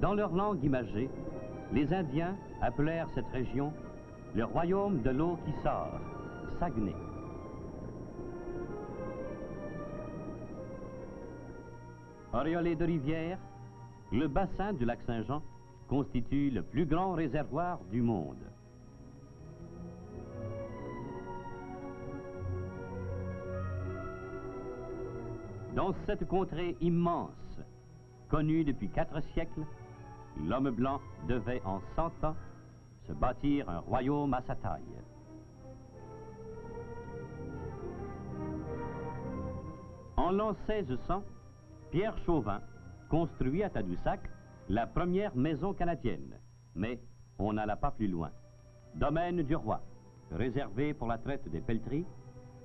Dans leur langue imagée, les Indiens appelèrent cette région le royaume de l'eau qui sort, Saguenay. Auréolé de rivières, le bassin du lac Saint-Jean constitue le plus grand réservoir du monde. Dans cette contrée immense, connue depuis 4 siècles, l'homme blanc devait en 100 ans se bâtir un royaume à sa taille. En l'an 1600, Pierre Chauvin construit à Tadoussac la première maison canadienne, mais on n'alla pas plus loin. Domaine du roi, réservé pour la traite des pelleteries,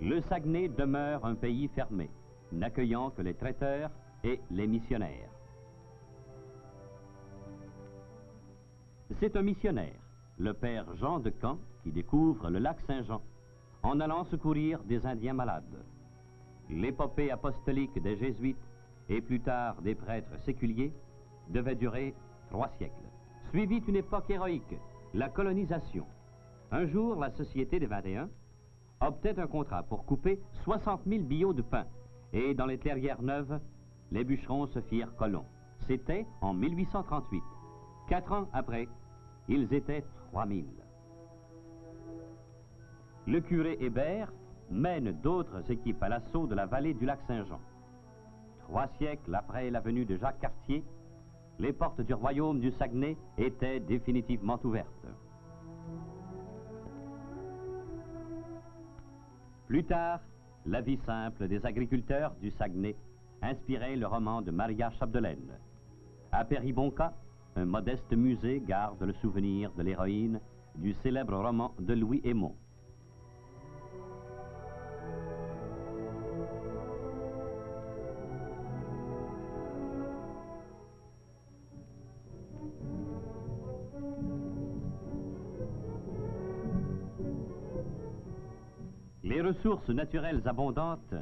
le Saguenay demeure un pays fermé, n'accueillant que les traiteurs et les missionnaires. C'est un missionnaire, le père Jean de Camp, qui découvre le lac Saint-Jean en allant secourir des Indiens malades. L'épopée apostolique des Jésuites et plus tard des prêtres séculiers devait durer 3 siècles. Suivit une époque héroïque, la colonisation. Un jour, la Société des 21 obtint un contrat pour couper 60 000 billots de pain. Et dans les clairières neuves, les bûcherons se firent colons. C'était en 1838. 4 ans après, ils étaient 3000. Le curé Hébert mène d'autres équipes à l'assaut de la vallée du lac Saint-Jean. 3 siècles après la venue de Jacques Cartier, les portes du royaume du Saguenay étaient définitivement ouvertes. Plus tard, la vie simple des agriculteurs du Saguenay inspirait le roman de Maria Chapdelaine. À Péribonka, un modeste musée garde le souvenir de l'héroïne du célèbre roman de Louis Hémon. Les ressources naturelles abondantes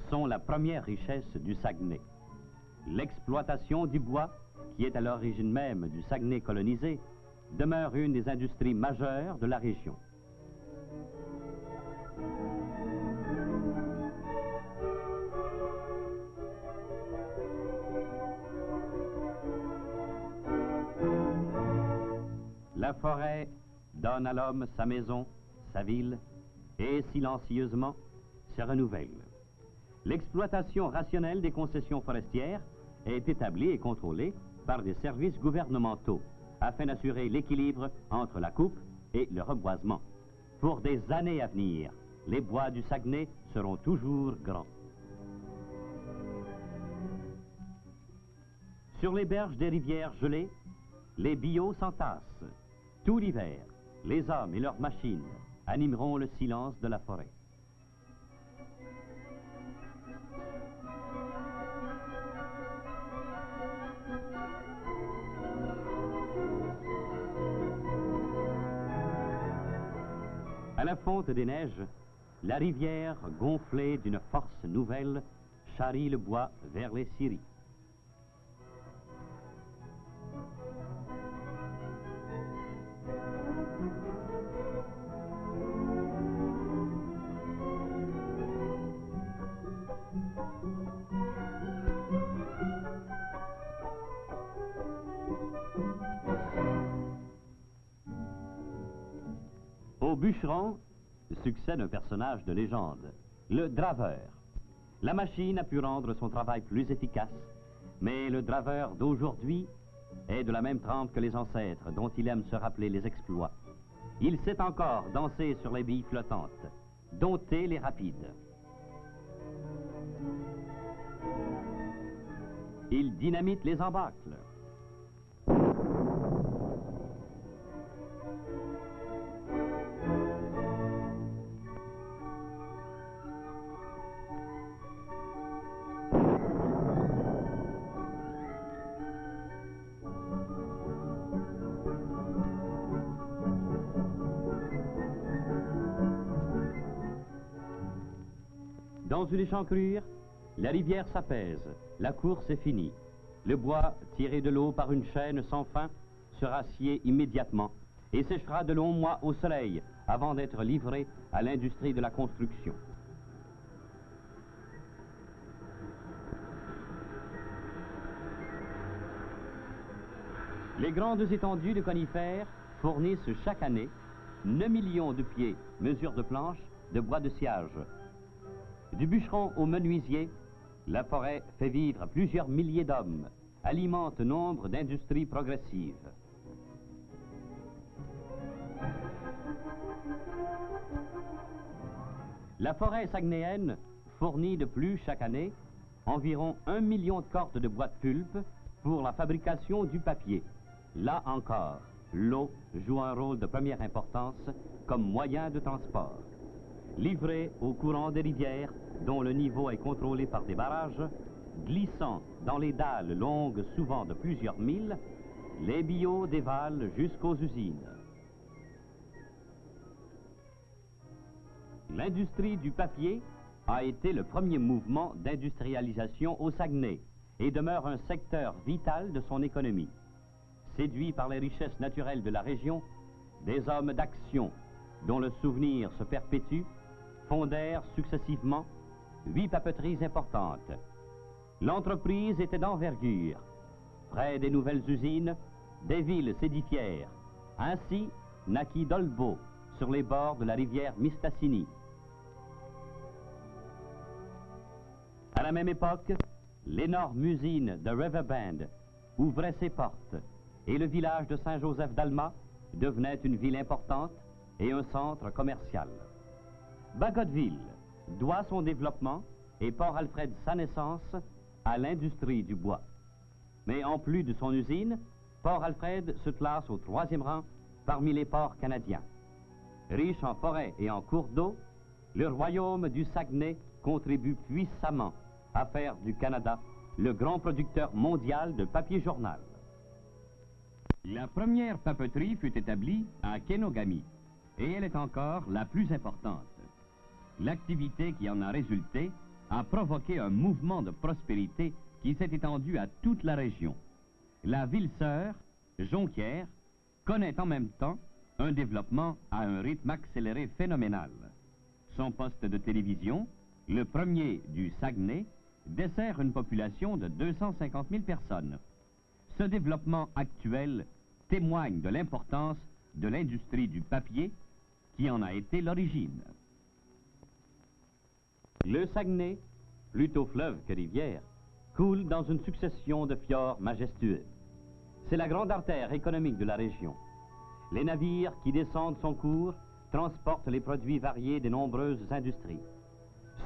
sont la première richesse du Saguenay. L'exploitation du bois, qui est à l'origine même du Saguenay colonisé, demeure une des industries majeures de la région. La forêt donne à l'homme sa maison, sa ville, et silencieusement se renouvelle. L'exploitation rationnelle des concessions forestières est établie et contrôlée par des services gouvernementaux afin d'assurer l'équilibre entre la coupe et le reboisement. Pour des années à venir, les bois du Saguenay seront toujours grands. Sur les berges des rivières gelées, les billots s'entassent. Tout l'hiver, les hommes et leurs machines animeront le silence de la forêt. À la fonte des neiges, la rivière, gonflée d'une force nouvelle, charrie le bois vers les scieries. Au bûcheron succède un personnage de légende, le draveur. La machine a pu rendre son travail plus efficace, mais le draveur d'aujourd'hui est de la même trempe que les ancêtres dont il aime se rappeler les exploits. Il sait encore danser sur les billes flottantes, dompter les rapides. Il dynamite les embâcles. Dans une échancrure, la rivière s'apaise, la course est finie. Le bois, tiré de l'eau par une chaîne sans fin, sera scié immédiatement et séchera de longs mois au soleil avant d'être livré à l'industrie de la construction. Les grandes étendues de conifères fournissent chaque année 9 millions de pieds, mesure de planche, de bois de sciage. Du bûcheron au menuisier, la forêt fait vivre plusieurs milliers d'hommes, alimente nombre d'industries progressives. La forêt saguenéenne fournit de plus chaque année environ 1 million de cordes de bois de pulpe pour la fabrication du papier. Là encore, l'eau joue un rôle de première importance comme moyen de transport. Livrée au courant des rivières, dont le niveau est contrôlé par des barrages, glissant dans les dalles longues souvent de plusieurs milles, les billots dévalent jusqu'aux usines. L'industrie du papier a été le premier mouvement d'industrialisation au Saguenay et demeure un secteur vital de son économie. Séduits par les richesses naturelles de la région, des hommes d'action, dont le souvenir se perpétue, fondèrent successivement 8 papeteries importantes. L'entreprise était d'envergure. Près des nouvelles usines, des villes s'édifièrent. Ainsi naquit Dolbeau, sur les bords de la rivière Mistassini. À la même époque, l'énorme usine de Riverbend ouvrait ses portes et le village de Saint-Joseph-d'Alma devenait une ville importante et un centre commercial. Bagotville doit son développement et Port-Alfred sa naissance à l'industrie du bois. Mais en plus de son usine, Port-Alfred se classe au 3e rang parmi les ports canadiens. Riche en forêts et en cours d'eau, le royaume du Saguenay contribue puissamment à faire du Canada le grand producteur mondial de papier journal. La première papeterie fut établie à Kenogami, et elle est encore la plus importante. L'activité qui en a résulté a provoqué un mouvement de prospérité qui s'est étendu à toute la région. La ville sœur, Jonquière, connaît en même temps un développement à un rythme accéléré phénoménal. Son poste de télévision, le premier du Saguenay, dessert une population de 250 000 personnes. Ce développement actuel témoigne de l'importance de l'industrie du papier qui en a été l'origine. Le Saguenay, plutôt fleuve que rivière, coule dans une succession de fjords majestueux. C'est la grande artère économique de la région. Les navires qui descendent son cours transportent les produits variés des nombreuses industries.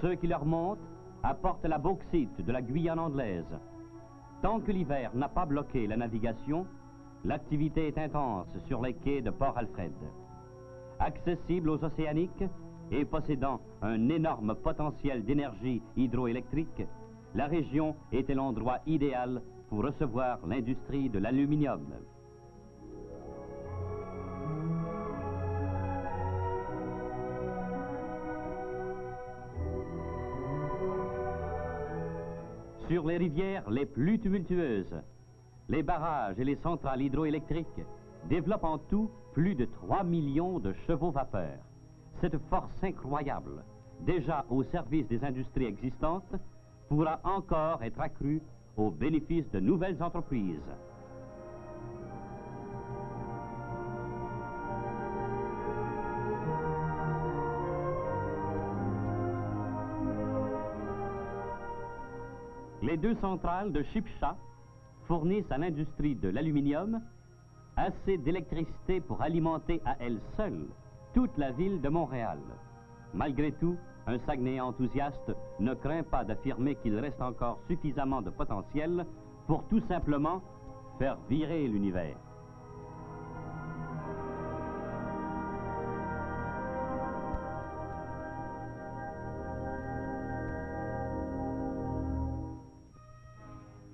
Ceux qui leur montent apportent la bauxite de la Guyane anglaise. Tant que l'hiver n'a pas bloqué la navigation, l'activité est intense sur les quais de Port-Alfred. Accessible aux océaniques et possédant un énorme potentiel d'énergie hydroélectrique, la région était l'endroit idéal pour recevoir l'industrie de l'aluminium. Sur les rivières les plus tumultueuses, les barrages et les centrales hydroélectriques développent en tout plus de 3 millions de chevaux vapeur. Cette force incroyable, déjà au service des industries existantes, pourra encore être accrue au bénéfice de nouvelles entreprises. Les 2 centrales de Chipcha fournissent à l'industrie de l'aluminium assez d'électricité pour alimenter à elles seules toute la ville de Montréal. Malgré tout, un Saguenay enthousiaste ne craint pas d'affirmer qu'il reste encore suffisamment de potentiel pour tout simplement faire virer l'univers.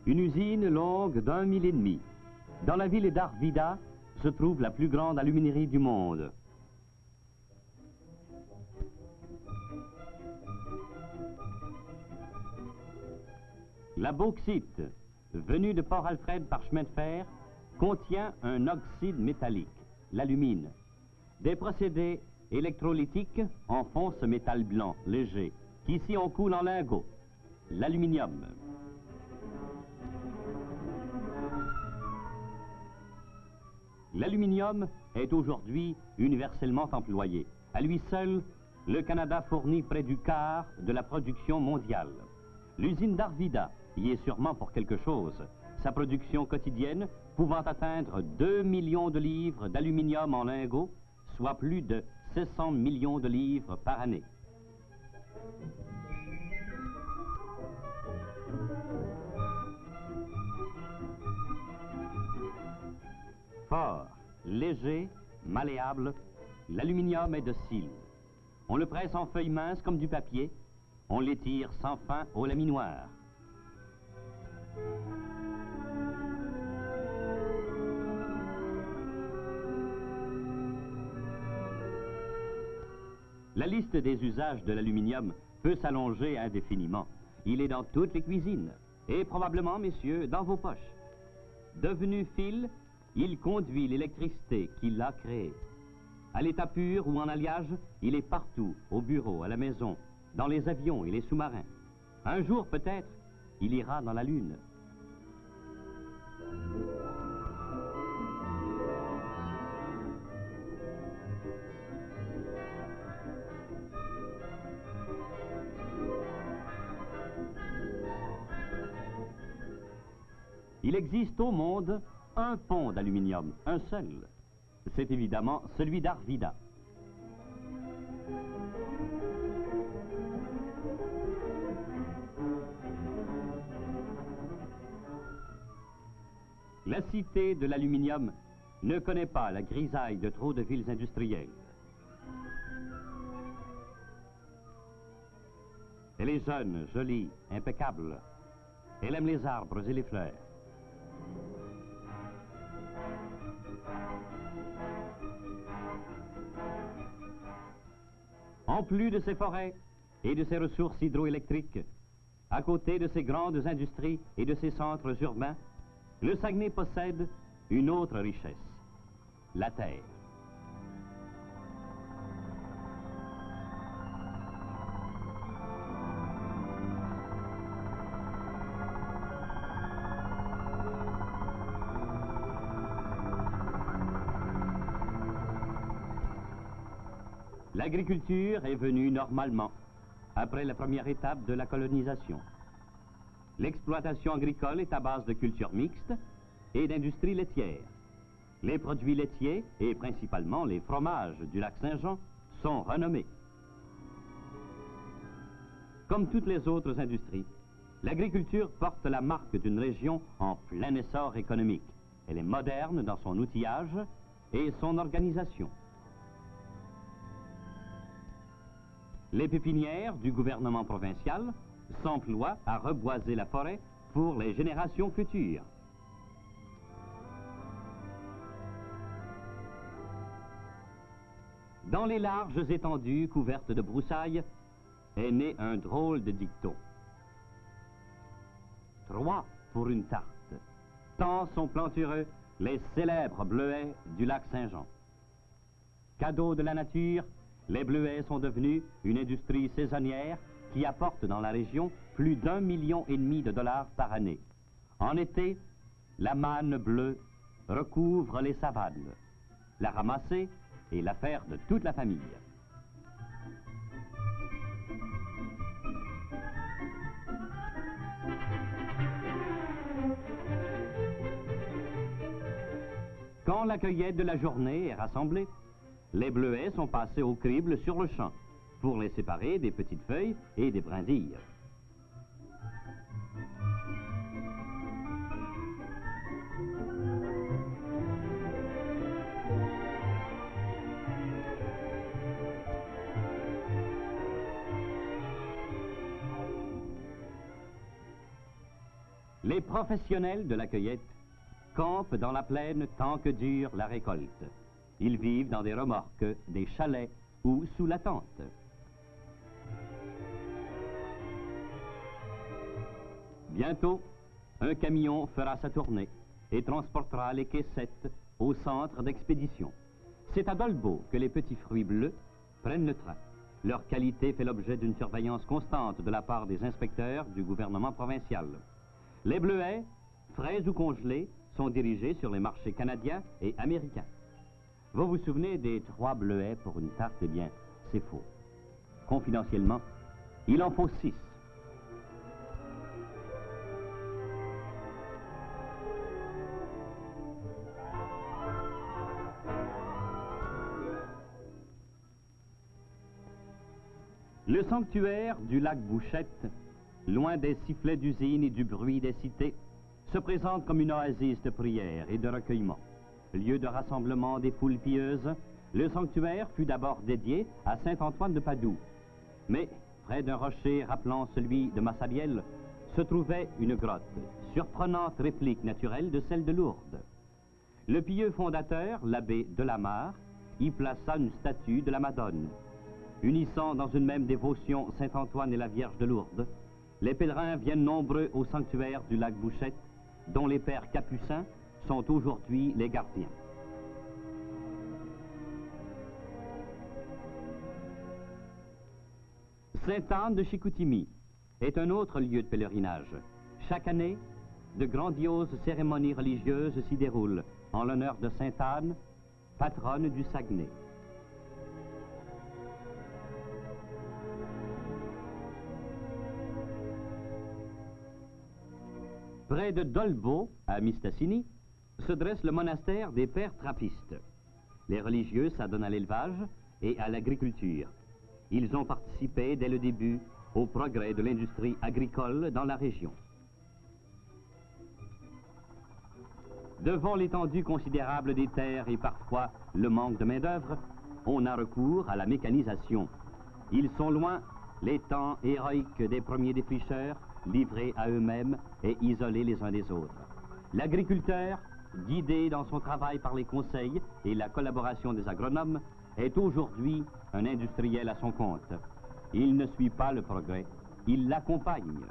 Une usine longue d'1,5 mille. Dans la ville d'Arvida se trouve la plus grande aluminerie du monde. La bauxite, venu de Port-Alfred par chemin de fer, contient un oxyde métallique, l'alumine. Des procédés électrolytiques en font ce métal blanc, léger, qu'ici on coule en lingots, l'aluminium. L'aluminium est aujourd'hui universellement employé. À lui seul, le Canada fournit près du quart de la production mondiale. L'usine d'Arvida y est sûrement pour quelque chose, sa production quotidienne pouvant atteindre 2 millions de livres d'aluminium en lingots, soit plus de 600 millions de livres par année. Fort, léger, malléable, l'aluminium est docile. On le presse en feuilles minces comme du papier, on l'étire sans fin au laminoir. La liste des usages de l'aluminium peut s'allonger indéfiniment. Il est dans toutes les cuisines et probablement, messieurs, dans vos poches. Devenu fil, il conduit l'électricité qui l'a créée. À l'état pur ou en alliage, il est partout, au bureau, à la maison, dans les avions et les sous-marins. Un jour, peut-être, il ira dans la Lune. Il existe au monde un pont d'aluminium, un seul. C'est évidemment celui d'Arvida. La cité de l'aluminium ne connaît pas la grisaille de trop de villes industrielles. Elle est jeune, jolie, impeccable. Elle aime les arbres et les fleurs. En plus de ses forêts et de ses ressources hydroélectriques, à côté de ses grandes industries et de ses centres urbains, le Saguenay possède une autre richesse, la terre. L'agriculture est venue normalement, après la première étape de la colonisation. L'exploitation agricole est à base de cultures mixtes et d'industries laitières. Les produits laitiers, et principalement les fromages du lac Saint-Jean, sont renommés. Comme toutes les autres industries, l'agriculture porte la marque d'une région en plein essor économique. Elle est moderne dans son outillage et son organisation. Les pépinières du gouvernement provincial s'emploient à reboiser la forêt pour les générations futures. Dans les larges étendues couvertes de broussailles est né un drôle de dicton. 3 pour une tarte. Tant sont plantureux les célèbres bleuets du lac Saint-Jean. Cadeau de la nature, les bleuets sont devenus une industrie saisonnière qui apporte dans la région plus d'1,5 million de dollars par année. En été, la manne bleue recouvre les savanes. La ramasser est l'affaire de toute la famille. Quand la cueillette de la journée est rassemblée, les bleuets sont passés au crible sur le champ pour les séparer des petites feuilles et des brindilles. Les professionnels de la cueillette campent dans la plaine tant que dure la récolte. Ils vivent dans des remorques, des chalets ou sous la tente. Bientôt, Un camion fera sa tournée et transportera les caissettes au centre d'expédition. C'est à Dolbeau que les petits fruits bleus prennent le train. Leur qualité fait l'objet d'une surveillance constante de la part des inspecteurs du gouvernement provincial. Les bleuets, frais ou congelés, sont dirigés sur les marchés canadiens et américains. Vous vous souvenez des 3 bleuets pour une tarte? Eh bien, c'est faux. Confidentiellement, il en faut 6. Le sanctuaire du lac Bouchette, loin des sifflets d'usines et du bruit des cités, se présente comme une oasis de prière et de recueillement. Lieu de rassemblement des foules pieuses, le sanctuaire fut d'abord dédié à Saint-Antoine de Padoue. Mais près d'un rocher rappelant celui de Massabielle, se trouvait une grotte, surprenante réplique naturelle de celle de Lourdes. Le pieux fondateur, l'abbé Delamarre, y plaça une statue de la Madone. Unissant dans une même dévotion Saint-Antoine et la Vierge de Lourdes, les pèlerins viennent nombreux au sanctuaire du lac Bouchette, dont les pères capucins sont aujourd'hui les gardiens. Sainte-Anne de Chicoutimi est un autre lieu de pèlerinage. Chaque année, de grandioses cérémonies religieuses s'y déroulent en l'honneur de Sainte-Anne, patronne du Saguenay. Près de Dolbeau, à Mistassini, se dresse le monastère des Pères Trappistes. Les religieux s'adonnent à l'élevage et à l'agriculture. Ils ont participé dès le début au progrès de l'industrie agricole dans la région. Devant l'étendue considérable des terres et parfois le manque de main-d'œuvre, on a recours à la mécanisation. Ils sont loin les temps héroïques des premiers défricheurs, livrés à eux-mêmes et isolés les uns des autres. L'agriculteur, guidé dans son travail par les conseils et la collaboration des agronomes, est aujourd'hui un industriel à son compte. Il ne suit pas le progrès, il l'accompagne.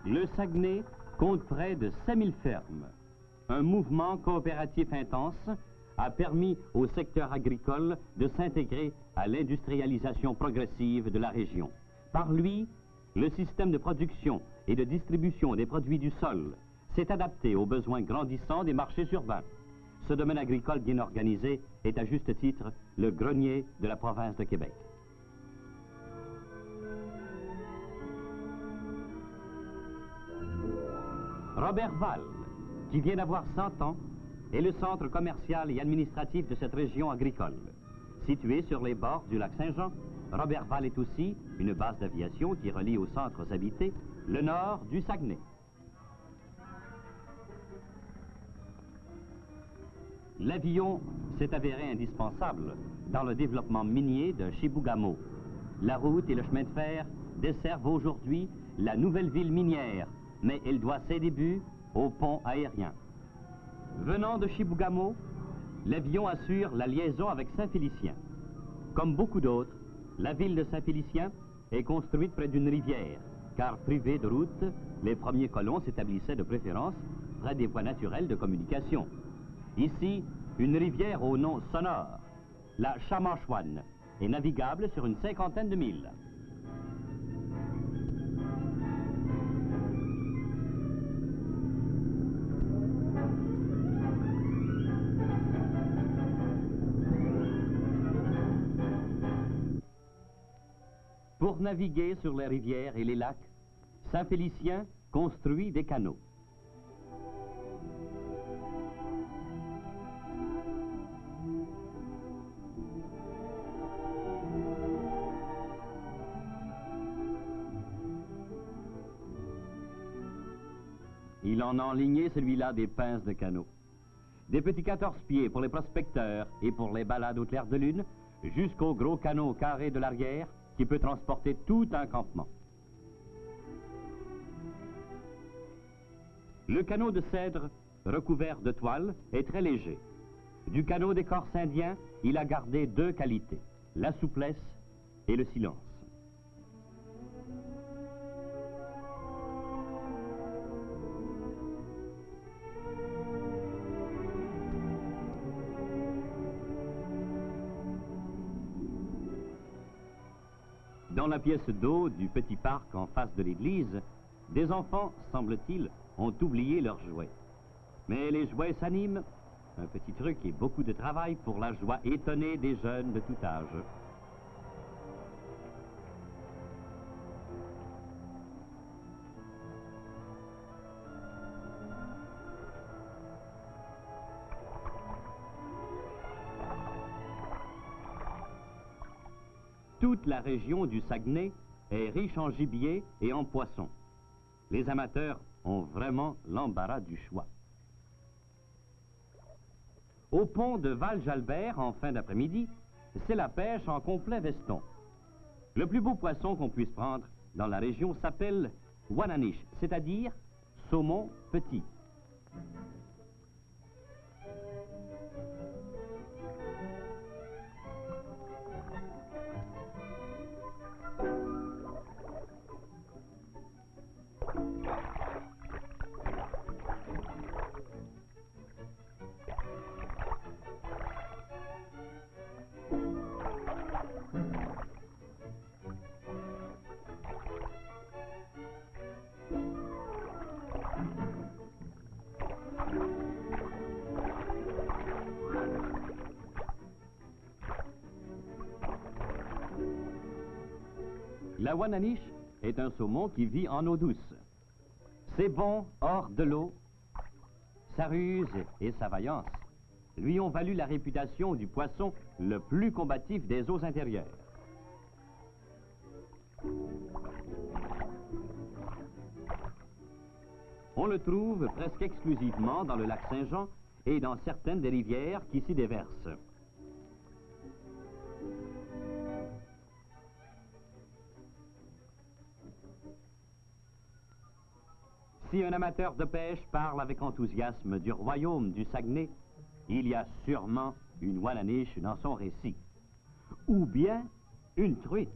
Le Saguenay compte près de 5000 fermes. Un mouvement coopératif intense a permis au secteur agricole de s'intégrer à l'industrialisation progressive de la région. Par lui, le système de production et de distribution des produits du sol s'est adapté aux besoins grandissants des marchés urbains. Ce domaine agricole bien organisé est à juste titre le grenier de la province de Québec. Roberval, qui vient d'avoir 100 ans, est le centre commercial et administratif de cette région agricole. Situé sur les bords du lac Saint-Jean, Roberval est aussi une base d'aviation qui relie aux centres habités le nord du Saguenay. L'avion s'est avéré indispensable dans le développement minier de Chibougamau. La route et le chemin de fer desservent aujourd'hui la nouvelle ville minière, mais elle doit ses débuts au pont aérien. Venant de Chibougamau, l'avion assure la liaison avec Saint-Félicien. Comme beaucoup d'autres, la ville de Saint-Félicien est construite près d'une rivière, car privée de route, les premiers colons s'établissaient de préférence près des voies naturelles de communication. Ici, une rivière au nom sonore, la Chamanchouane, est navigable sur une 50aine de milles. Pour naviguer sur les rivières et les lacs, Saint-Félicien construit des canaux. Il en a enligné celui-là des pinces de canaux. Des petits 14 pieds pour les prospecteurs et pour les balades au clair de lune, jusqu'au gros canot carré de l'arrière qui peut transporter tout un campement. Le canot de cèdre, recouvert de toile, est très léger. Du canot d'écorce indien, il a gardé deux qualités, la souplesse et le silence. Dans la pièce d'eau du petit parc en face de l'église, des enfants, semble-t-il, ont oublié leurs jouets. Mais les jouets s'animent, un petit truc et beaucoup de travail pour la joie étonnée des jeunes de tout âge. Toute la région du Saguenay est riche en gibier et en poissons. Les amateurs ont vraiment l'embarras du choix. Au pont de Val-Jalbert, en fin d'après-midi, c'est la pêche en complet veston. Le plus beau poisson qu'on puisse prendre dans la région s'appelle Wananiche, c'est-à-dire saumon petit. La Wananiche est un saumon qui vit en eau douce. C'est bon hors de l'eau. Sa ruse et sa vaillance lui ont valu la réputation du poisson le plus combatif des eaux intérieures. On le trouve presque exclusivement dans le lac Saint-Jean et dans certaines des rivières qui s'y déversent. Si un amateur de pêche parle avec enthousiasme du royaume du Saguenay, il y a sûrement une Wananiche dans son récit. Ou bien une truite.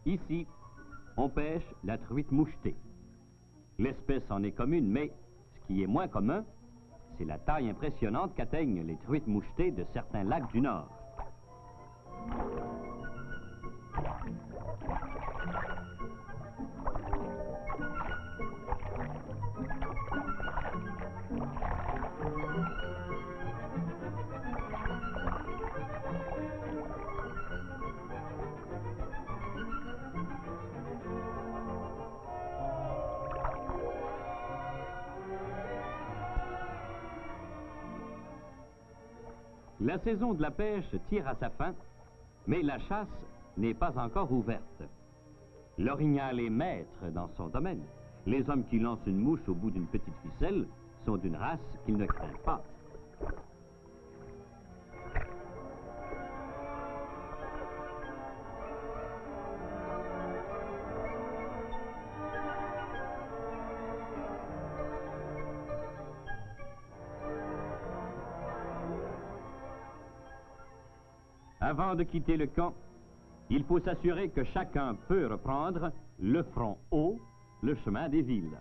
Ici, on pêche la truite mouchetée. L'espèce en est commune, mais ce qui est moins commun, c'est la taille impressionnante qu'atteignent les truites mouchetées de certains lacs du Nord. La saison de la pêche tire à sa fin, mais la chasse n'est pas encore ouverte. L'orignal est maître dans son domaine. Les hommes qui lancent une mouche au bout d'une petite ficelle sont d'une race qu'il ne craint pas. Avant de quitter le camp, il faut s'assurer que chacun peut reprendre le front haut, le chemin des villes.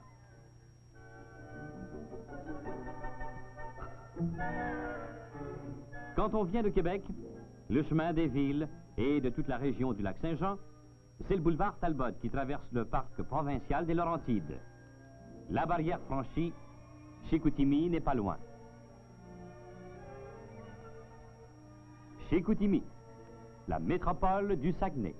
Quand on vient de Québec, le chemin des villes et de toute la région du lac Saint-Jean, c'est le boulevard Talbot qui traverse le parc provincial des Laurentides. La barrière franchie, Chicoutimi n'est pas loin. Chicoutimi, la métropole du Saguenay.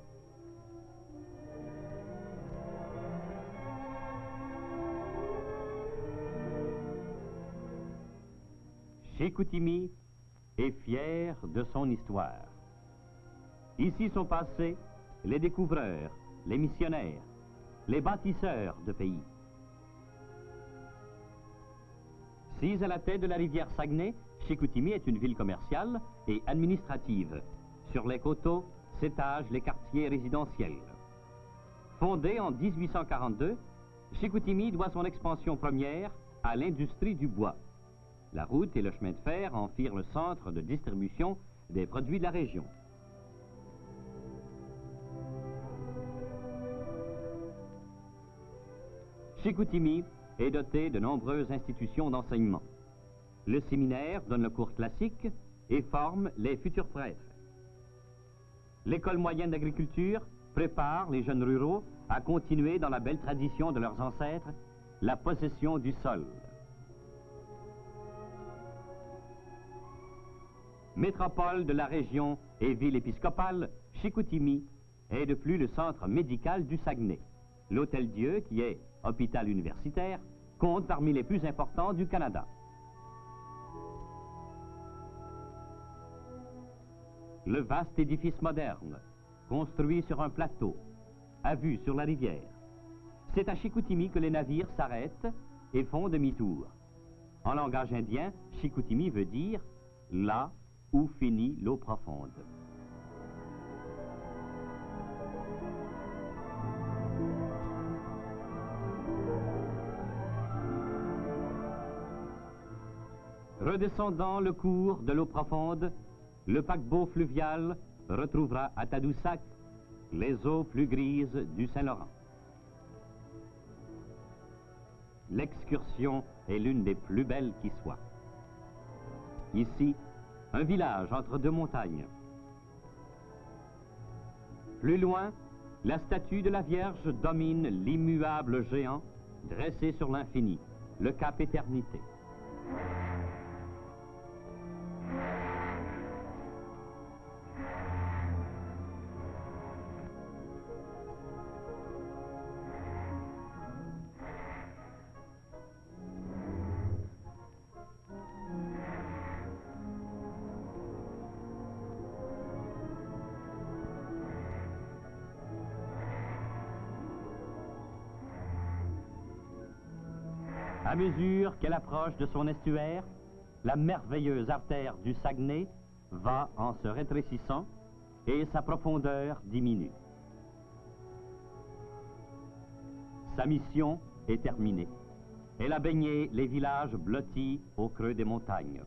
Chicoutimi et fier de son histoire. Ici sont passés les découvreurs, les missionnaires, les bâtisseurs de pays. Sise à la tête de la rivière Saguenay, Chicoutimi est une ville commerciale et administrative. Sur les coteaux s'étagent les quartiers résidentiels. Fondée en 1842, Chicoutimi doit son expansion première à l'industrie du bois. La route et le chemin de fer en firent le centre de distribution des produits de la région. Chicoutimi est doté de nombreuses institutions d'enseignement. Le séminaire donne le cours classique et forme les futurs prêtres. L'école moyenne d'agriculture prépare les jeunes ruraux à continuer dans la belle tradition de leurs ancêtres, la possession du sol. Métropole de la région et ville épiscopale, Chicoutimi est de plus le centre médical du Saguenay. L'Hôtel-Dieu, qui est hôpital universitaire, compte parmi les plus importants du Canada. Le vaste édifice moderne, construit sur un plateau, à vue sur la rivière. C'est à Chicoutimi que les navires s'arrêtent et font demi-tour. En langage indien, Chicoutimi veut dire « là où finit l'eau profonde ». Redescendant le cours de l'eau profonde, le paquebot fluvial retrouvera à Tadoussac les eaux plus grises du Saint-Laurent. L'excursion est l'une des plus belles qui soit. Ici, un village entre deux montagnes. Plus loin, la statue de la Vierge domine l'immuable géant dressé sur l'infini, le cap Éternité. À mesure qu'elle approche de son estuaire, la merveilleuse artère du Saguenay va en se rétrécissant et sa profondeur diminue. Sa mission est terminée. Elle a baigné les villages blottis au creux des montagnes.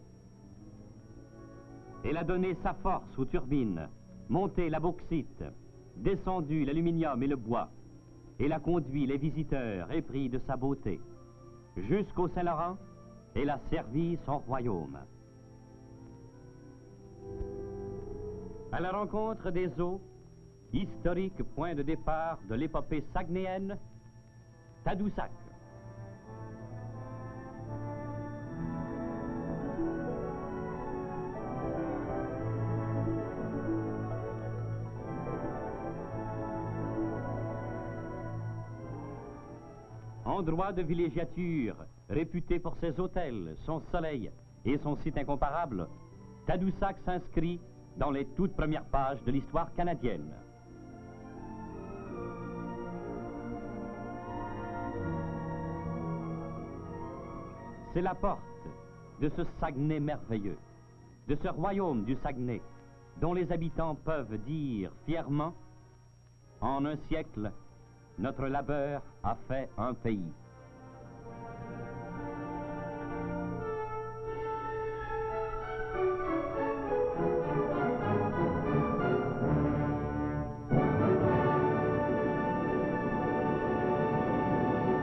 Elle a donné sa force aux turbines, monté la bauxite, descendu l'aluminium et le bois. Elle a conduit les visiteurs épris de sa beauté. Jusqu'au Saint-Laurent, elle a servi son royaume. À la rencontre des eaux, historique point de départ de l'épopée saguenéenne, Tadoussac. Endroit de villégiature, réputé pour ses hôtels, son soleil et son site incomparable, Tadoussac s'inscrit dans les toutes premières pages de l'histoire canadienne. C'est la porte de ce Saguenay merveilleux, de ce royaume du Saguenay, dont les habitants peuvent dire fièrement, en un siècle, notre labeur a fait un pays.